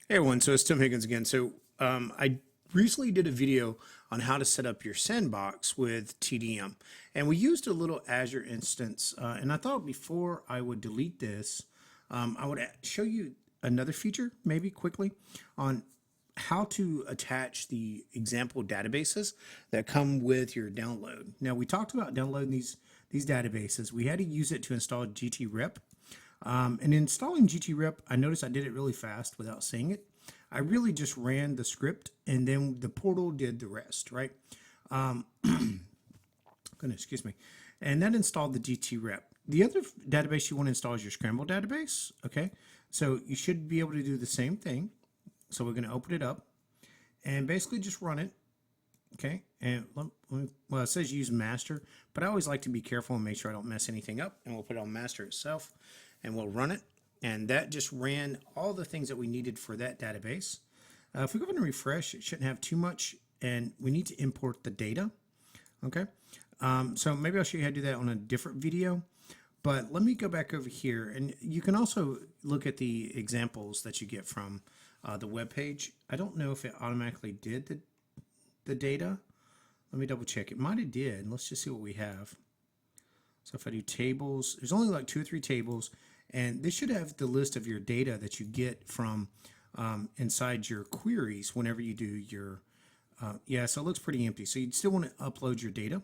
Hey everyone, so it's Tim Higgins again. I recently did a video on how to set up your Sandbox with TDM, and we used a little Azure instance. And I thought before I would delete this, I would show you another feature, maybe quickly, on how to attach the example databases that come with your download. Now we talked about downloading these databases. We had to use it to install Gtrip. And installing Gtrip, I noticed I did it really fast without seeing it. I really just ran the script and then the portal did the rest, right? Goodness, excuse me. And that installed the Gtrip. The other database you want to install is your Scramble database, okay? So you should be able to do the same thing. So we're going to open it up and basically just run it, okay? And well, it says use master, but I always like to be careful and make sure I don't mess anything up. And we'll put it on master itself and we'll run it. And that just ran all the things that we needed for that database. If we go ahead and refresh, it shouldn't have too much. And we need to import the data, okay? So maybe I'll show you how to do that on a different video. But let me go back over here. And you can also look at the examples that you get from the web page. I don't know if it automatically did the data. Let me double check. It might have did. Let's just see what we have. So if I do tables, there's only like 2 or 3 tables, and this should have the list of your data that you get from inside your queries whenever you do your, yeah, so it looks pretty empty. So you'd still want to upload your data,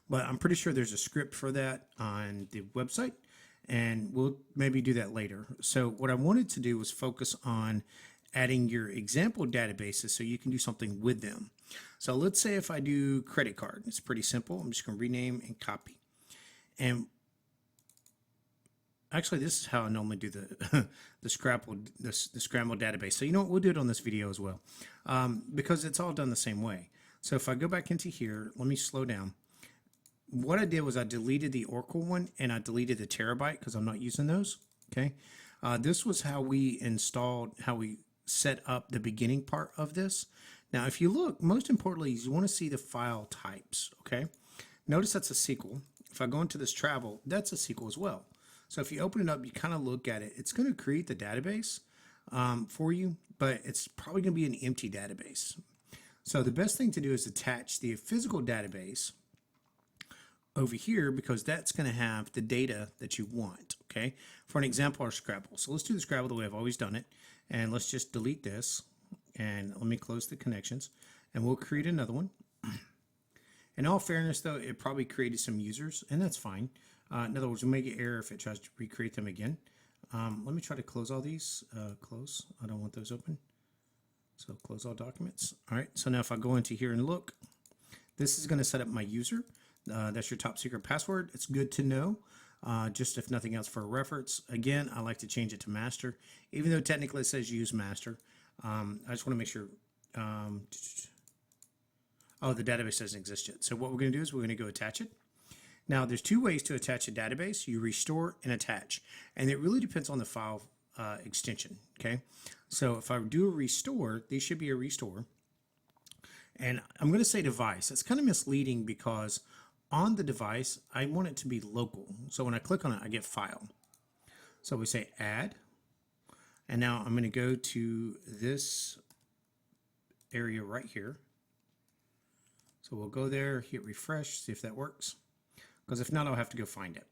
but I'm pretty sure there's a script for that on the website, and we'll maybe do that later. So what I wanted to do was focus on adding your example databases so you can do something with them. So let's say if I do credit card, it's pretty simple. I'm just going to rename and copy. And actually, this is how I normally do the the Scramble database. So you know what? We'll do it on this video as well, because it's all done the same way. So if I go back into here, let me slow down. What I did was I deleted the Oracle one and I deleted the terabyte because I'm not using those. Okay, this was how we set up the beginning part of this. Now, if you look, most importantly, you want to see the file types. Okay, notice that's a SQL. If I go into this travel, that's a SQL as well. So if you open it up, you kind of look at it. It's going to create the database for you, but it's probably going to be an empty database. So the best thing to do is attach the physical database over here because that's going to have the data that you want, okay? For an example, our Scrabble. So let's do the Scrabble the way I've always done it. And let's just delete this. And let me close the connections. And we'll create another one. In all fairness, though, it probably created some users, and that's fine. In other words, we'll make an error if it tries to recreate them again. Let me try to close all these. Close. I don't want those open. So close all documents. All right. So now if I go into here and look, this is going to set up my user. That's your top secret password. It's good to know, just if nothing else for a reference. Again, I like to change it to master, even though technically it says use master. I just want to make sure. Oh, the database doesn't exist yet. So what we're going to do is we're going to go attach it. Now, there's 2 ways to attach a database. You restore and attach. And it really depends on the file extension, okay? So if I do a restore, these should be a restore. And I'm going to say device. That's kind of misleading because on the device, I want it to be local. So when I click on it, I get file. So we say add. And now I'm going to go to this area right here. So we'll go there, hit refresh, see if that works. Because if not, I'll have to go find it.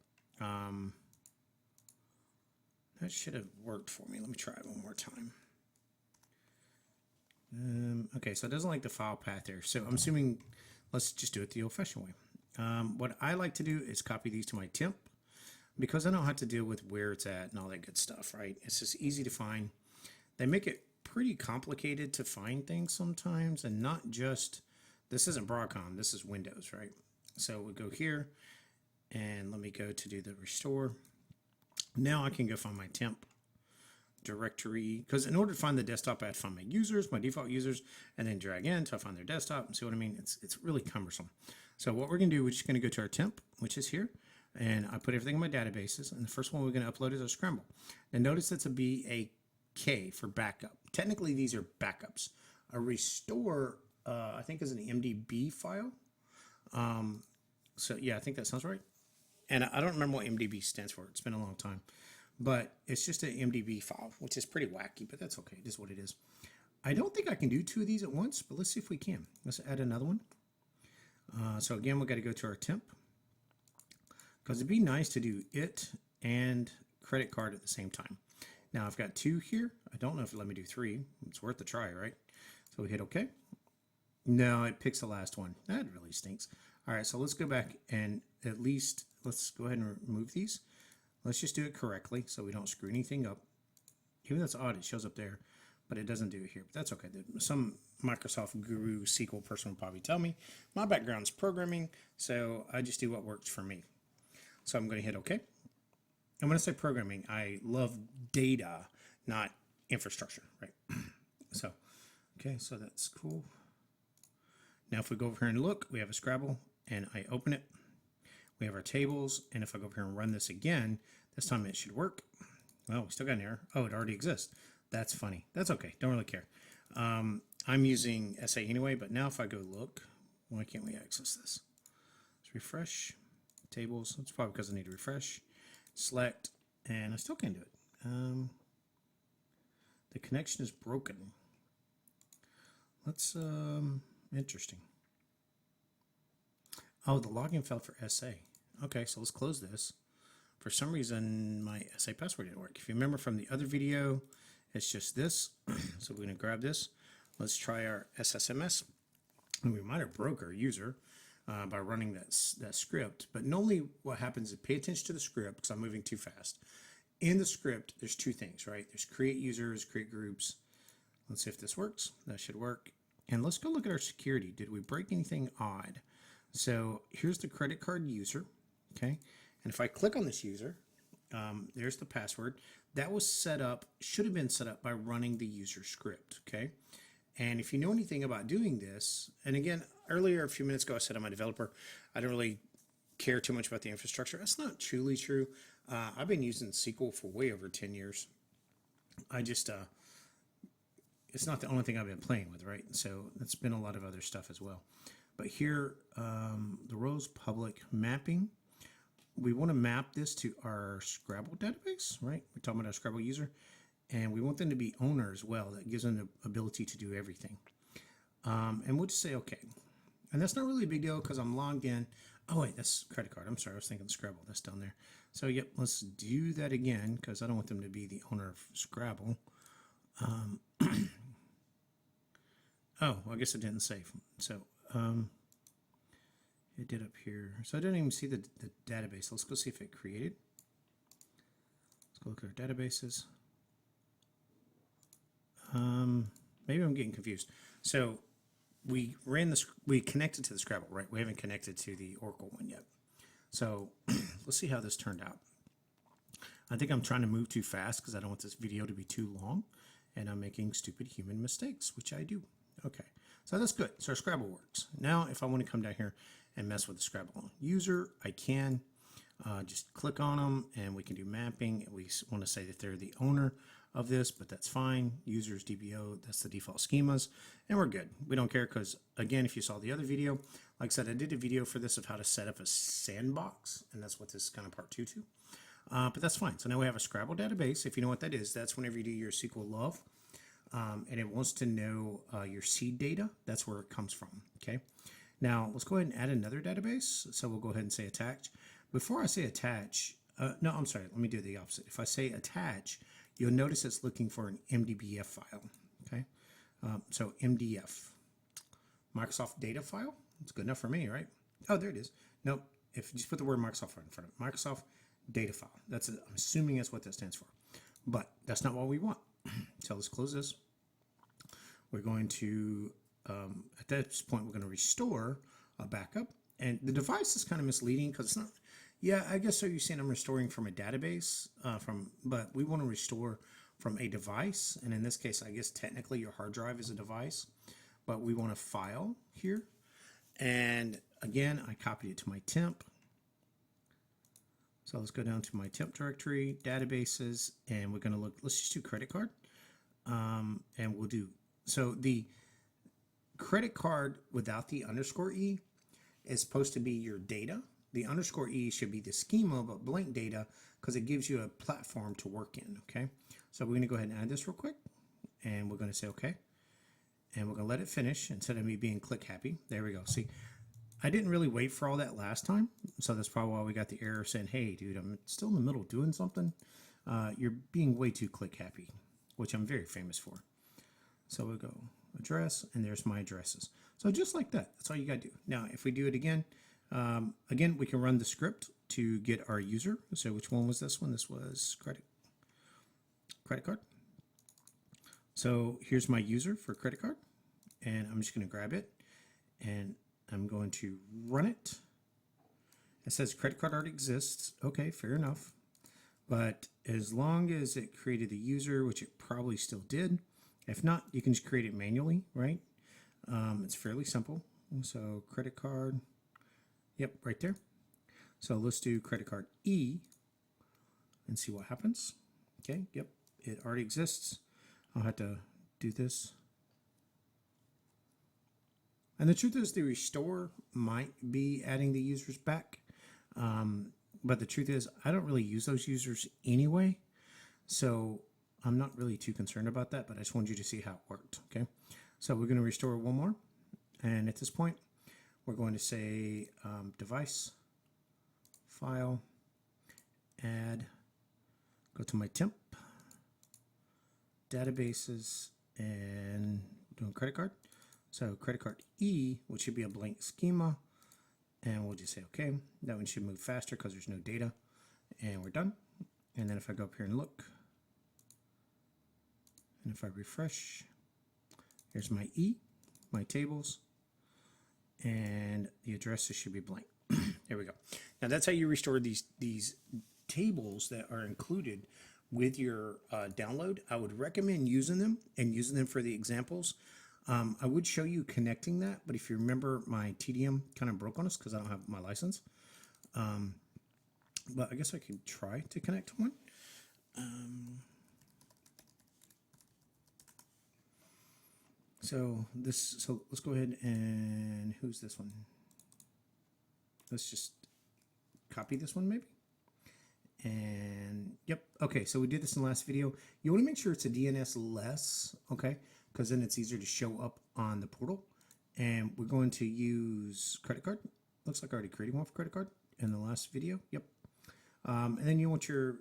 That should have worked for me. Let me try it one more time. Okay, so it doesn't like the file path there. So I'm assuming, let's just do it the old-fashioned way. What I like to do is copy these to my temp because I don't have to deal with where it's at and all that good stuff, right? It's just easy to find. They make it pretty complicated to find things sometimes, and not just, this isn't Broadcom, this is Windows, right? So we'll go here, and let me go to do the restore. Now I can go find my temp directory, because in order to find the desktop, I have to find my users, my default users, and then drag in until I find their desktop. And see what I mean? It's really cumbersome. So what we're going to do, we're just going to go to our temp, which is here, and I put everything in my databases. And the first one we're going to upload is our Scramble. And notice that's a BAK for backup. Technically, these are backups. A restore, I think, is an MDB file. So yeah, I think that sounds right. And I don't remember what MDB stands for. It's been a long time. but it's just an MDB file, which is pretty wacky, but that's okay. It is what it is. I don't think I can do 2 of these at once, but let's see if we can. Let's add another one. So again, we've got to go to our temp, because it'd be nice to do it and credit card at the same time. Now I've got 2 here. I don't know if it'll let me do 3. It's worth a try, right? So we hit OK. No, it picks the last one. That really stinks. All right, so let's go back and at least let's go ahead and remove these. Let's just do it correctly so we don't screw anything up. Even though it's odd, it shows up there, but it doesn't do it here. But that's okay. Some Microsoft guru SQL person will probably tell me. My background's programming, so I just do what works for me. So I'm going to hit OK. And when I say programming, I love data, not infrastructure, right? So, okay, so that's cool. Now if we go over here and look, we have a Scrabble, and I open it. We have our tables, and if I go over here and run this again, this time it should work. Well, we still got an error. Oh, it already exists. That's funny. That's okay. Don't really care. I'm using SA anyway, but now if I go look, why can't we access this? Let's refresh. Tables. That's probably because I need to refresh. Select, and I still can't do it. The connection is broken. Let's, interesting. Oh, the login failed for SA. Okay, so let's close this. For some reason, my SA password didn't work. If you remember from the other video, it's just this. So we're going to grab this. Let's try our SSMS. And we might have broke our user by running that script. But normally what happens is pay attention to the script because I'm moving too fast. In the script, there's 2 things, right? There's create users, create groups. Let's see if this works. That should work. And let's go look at our security. Did we break anything odd? So here's the credit card user, okay? And if I click on this user, there's the password. That was set up, should have been set up by running the user script, okay? And if you know anything about doing this, and again, earlier a few minutes ago I said I'm a developer. I don't really care too much about the infrastructure. That's not truly true. I've been using SQL for way over 10 years. I just, it's not the only thing I've been playing with, right? So it's been a lot of other stuff as well. But here, the rows public mapping, we want to map this to our Scrabble database, right? We're talking about our Scrabble user, and we want them to be owner as well. That gives them the ability to do everything. And we'll just say okay. And that's not really a big deal because I'm logged in. Oh wait, that's credit card. I'm sorry, I was thinking Scrabble. That's down there. So yep, let's do that again because I don't want them to be the owner of Scrabble. Oh, well, I guess it didn't save. So it did up here. So I didn't even see the database. Let's go see if it created. Let's go look at our databases. Maybe I'm getting confused. So we ran this, we connected to the Scrabble, right? We haven't connected to the Oracle one yet. So let's see how this turned out. I think I'm trying to move too fast because I don't want this video to be too long, and I'm making stupid human mistakes, which I do. Okay, so that's good. So our Scrabble works. Now, if I want to come down here and mess with the Scrabble user, I can just click on them, and we can do mapping. We want to say that they're the owner of this, but that's fine. Users DBO, that's the default schemas, and we're good. We don't care because, again, if you saw the other video, like I said, I did a video for this of how to set up a sandbox, and that's what this is kind of part 2 to. But that's fine. So now we have a Scrabble database. If you know what that is, that's whenever you do your SQL love, and it wants to know your seed data. That's where it comes from, okay? Now, let's go ahead and add another database. So we'll go ahead and say attach. Before I say attach, no, I'm sorry. Let me do the opposite. If I say attach, you'll notice it's looking for an MDBF file, okay? So MDF, Microsoft data file. It's good enough for me, right? Oh, there it is. Nope. If you just put the word Microsoft in front of it, Microsoft data file. I'm assuming that's what that stands for, but that's not what we want. So let's close this. We're going to, at this point, we're going to restore a backup. And the device is kind of misleading because it's not, yeah, I guess so you're saying I'm restoring from a database, but we want to restore from a device. And in this case, I guess technically your hard drive is a device, but we want a file here. And again, I copied it to my temp. So let's go down to my temp directory, databases, and we're going to look, let's just do credit card. And we'll do, so the credit card without the _ E is supposed to be your data. the underscore E should be the schema, but blank data, because it gives you a platform to work in, okay? So we're gonna go ahead and add this real quick, and we're gonna say okay. And we're gonna let it finish instead of me being click happy. There we go. See, I didn't really wait for all that last time, so that's probably why we got the error saying, hey, dude, I'm still in the middle doing something. You're being way too click happy, which I'm very famous for. So we'll go address, and there's my addresses. So just like that, that's all you gotta do. Now, if we do it again, we can run the script to get our user. So which one was this one? This was credit card. So here's my user for credit card, and I'm just gonna grab it, and I'm going to run it. It says credit card already exists. Okay, fair enough. But as long as it created the user, which it probably still did, if not, you can just create it manually, right? It's fairly simple. So credit card, yep, right there. So let's do credit card E and see what happens. Okay, yep, it already exists. I'll have to do this. And the truth is the restore might be adding the users back. But the truth is I don't really use those users anyway. So I'm not really too concerned about that, but I just wanted you to see how it worked, okay? So we're gonna restore one more. And at this point, we're going to say device, file, add, go to my temp, databases, and doing credit card. So credit card E, which should be a blank schema, and we'll just say okay. That one should move faster because there's no data, and we're done. And then if I go up here and look, and if I refresh, here's my E, my tables, and the addresses should be blank. There we go. Now that's how you restore these tables that are included with your download. I would recommend using them and using them for the examples. I would show you connecting that, but if you remember, my TDM kind of broke on us because I don't have my license. But I guess I could try to connect one. So let's go ahead and who's this one? Let's just copy this one maybe. And yep, okay, so we did this in the last video. You want to make sure it's a DNS less, okay, because then it's easier to show up on the portal. And we're going to use credit card. Looks like I already created one for credit card in the last video. Yep. And then you want your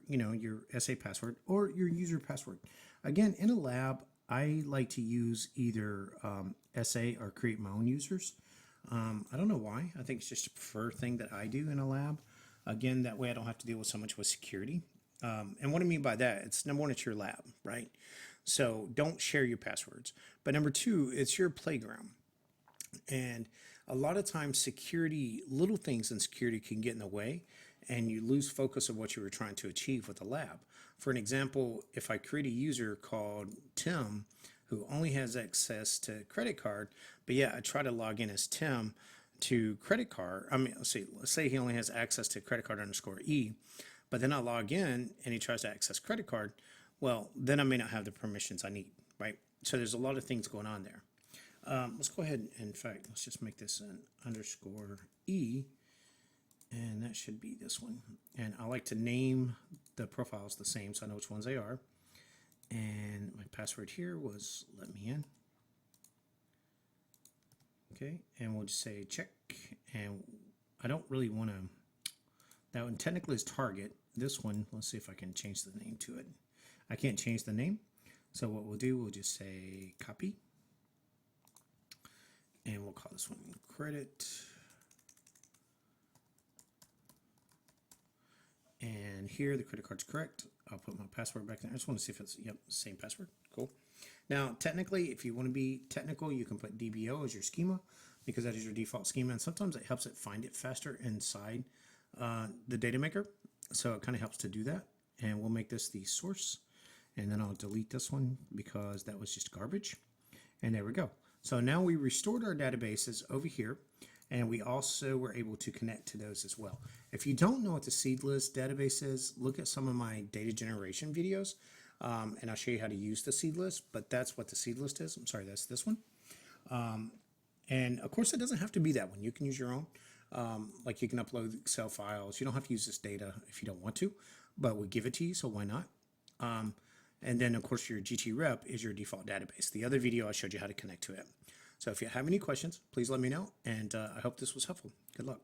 SA password or your user password. Again, in a lab, I like to use either SA or create my own users. I don't know why. I think it's just a preferred thing that I do in a lab. Again, that way I don't have to deal with so much with security. And what I mean by that, it's number one, it's your lab, right? So don't share your passwords. But number two, it's your playground. And a lot of times security, little things in security can get in the way and you lose focus of what you were trying to achieve with the lab. For an example, if I create a user called Tim who only has access to credit card, but yeah, I try to log in as Tim to credit card. I mean, let's say he only has access to credit card underscore E, but then I log in and he tries to access credit card. Well, then I may not have the permissions I need, right? So there's a lot of things going on there. Let's go ahead, in fact, let's just make this an underscore E, and that should be this one. And I like to name the profiles the same so I know which ones they are. And my password here was let me in. Okay, and we'll just say check, and I don't really want to, that one technically is target. This one, let's see if I can change the name to it. I can't change the name, so what we'll do, we'll just say copy, and we'll call this one credit, and here the credit card's correct. I'll put my password back there. I just want to see if it's, yep, same password, cool. Now, technically, if you want to be technical, you can put DBO as your schema because that is your default schema. And sometimes it helps it find it faster inside the data maker. So it kind of helps to do that. And we'll make this the source. And then I'll delete this one because that was just garbage. And there we go. So now we restored our databases over here. And we also were able to connect to those as well. If you don't know what the seedless database is, look at some of my data generation videos. And I'll show you how to use the seed list, but that's what the seed list is. I'm sorry, that's this one. And of course, it doesn't have to be that one. You can use your own. Like you can upload Excel files. You don't have to use this data if you don't want to, but we give it to you, so why not? And then, of course, your Gtrip is your default database. The other video, I showed you how to connect to it. So if you have any questions, please let me know, and I hope this was helpful. Good luck.